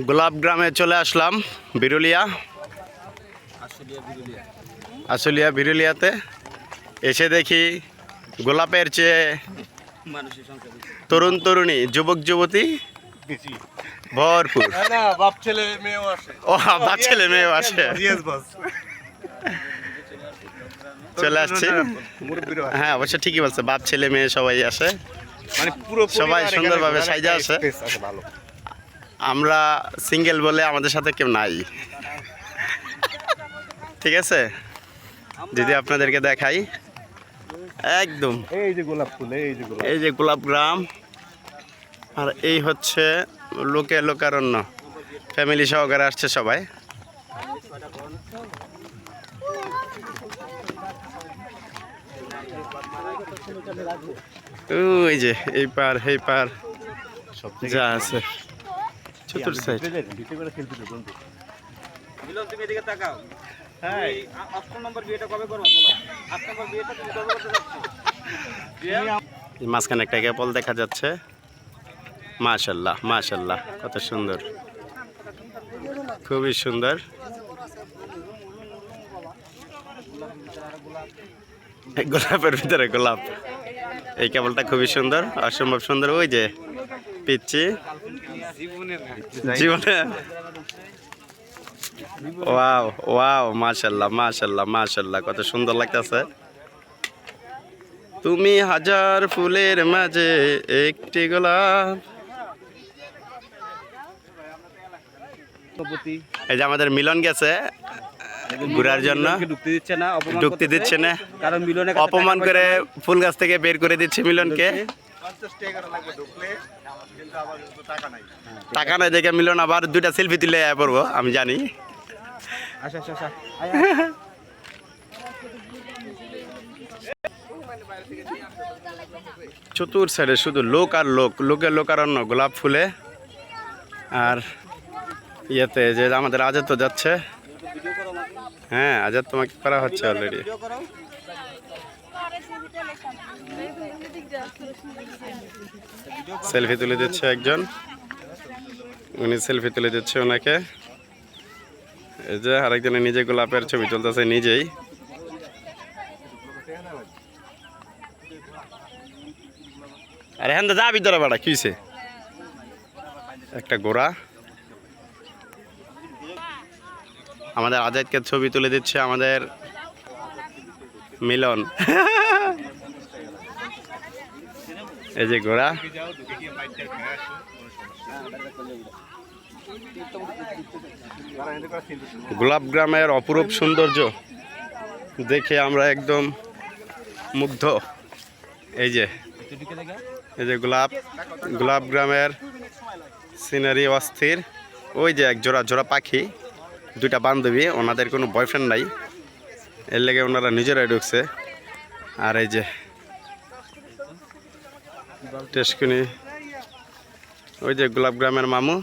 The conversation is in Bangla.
গোলাপ গ্রামে চলে আসলাম বিরুলিয়া আশুলিয়া বিরুলিয়াতে এসে দেখি গোলাপের চেয়ে তরুণ তরুণী যুবক যুবতী ভরপুর। বাপ ছেলে মেয়েও আসে। ও বাপ ছেলে মেয়েও আসে, চলে আসছে। হ্যাঁ অবশ্য ঠিকই বলছে, বাপ ছেলে মেয়ে সবাই আসে, মানে পুরো সবাই সুন্দরভাবে সাইজা আসে। ভালো। আমরা সিঙ্গেল বলে আমাদের সাথে কেউ নাই, ঠিক আছে। যদি আপনাদেরকে দেখাই একদম এই যে গোলাপ ফুল, এই যে গোলাপ গ্রাম, আর এই হচ্ছে লোকারণ্য। ফ্যামিলি সহকারে আসছে সবাই। ওই যে এই পার এই পার যা আছে চতুর্থ সাইড। মাঝখানে একটা ক্যাপল দেখা যাচ্ছে। মাশাল্লাহ মাশাল্লাহ, কত সুন্দর, খুবই সুন্দর। গোলাপের ভিতরে গোলাপ, এই কেবলটা খুবই সুন্দর, অসম্ভব সুন্দর। ওই যে পিচ্ছি জীবনে, ওয়াও ওয়াও, মাশাল্লাহ মাশাল্লাহ মাশাল্লাহ, কত সুন্দর লাগতেছে। তুমি হাজার ফুলের মাঝে একটি গোলাপ। এই যে আমাদের মিলন গেছে ঘুরার জন্য, ঢুকতে দিচ্ছে না, কারণ মিলনে অপমান করে ফুল গাছ থেকে বের করে দিচ্ছে মিলনকে। টাকা নাই দেখে মিলন আবার দুইটা সেলফি তুলে পড়বো, আমি জানি। চতুর সাইডে শুধু লোক আর লোক, লোকারণ্য গোলাপ ফুলে। আর ইয়েতে যে আমাদের আজাদ তো যাচ্ছে, হ্যাঁ আজাদ তোমাকে করা হচ্ছে অলরেডি। সেলফি তুলে দিচ্ছে একজন, উনি সেলফি তুলে দিচ্ছে ওনাকে। এই যে আরেকজনে নিজে গোলাপের ছবি তুলতেছে নিজেই। আরে হ্যাঁ যা ভিতরে বাড়া, কি হয়েছে? একটা গোড়া আমাদের আজাদকে ছবি তুলে দিচ্ছে আমাদের মিলন। এই যে গোড়া, গোলাপ গ্রামের অপরূপ সৌন্দর্য দেখে আমরা একদম মুগ্ধ। এই যে গোলাপ গ্রামের সিনারি অস্থির। ওই যে এক জোড়া পাখি, দুইটা বান্ধবী, ওনাদের কোনো বয়ফ্রেন্ড নাই, এর লেগে ওনারা নিজেরাই ঢুকছে। আর এই যে টেস্কুনি, ওই যে গোলাপ গ্রামের মামু।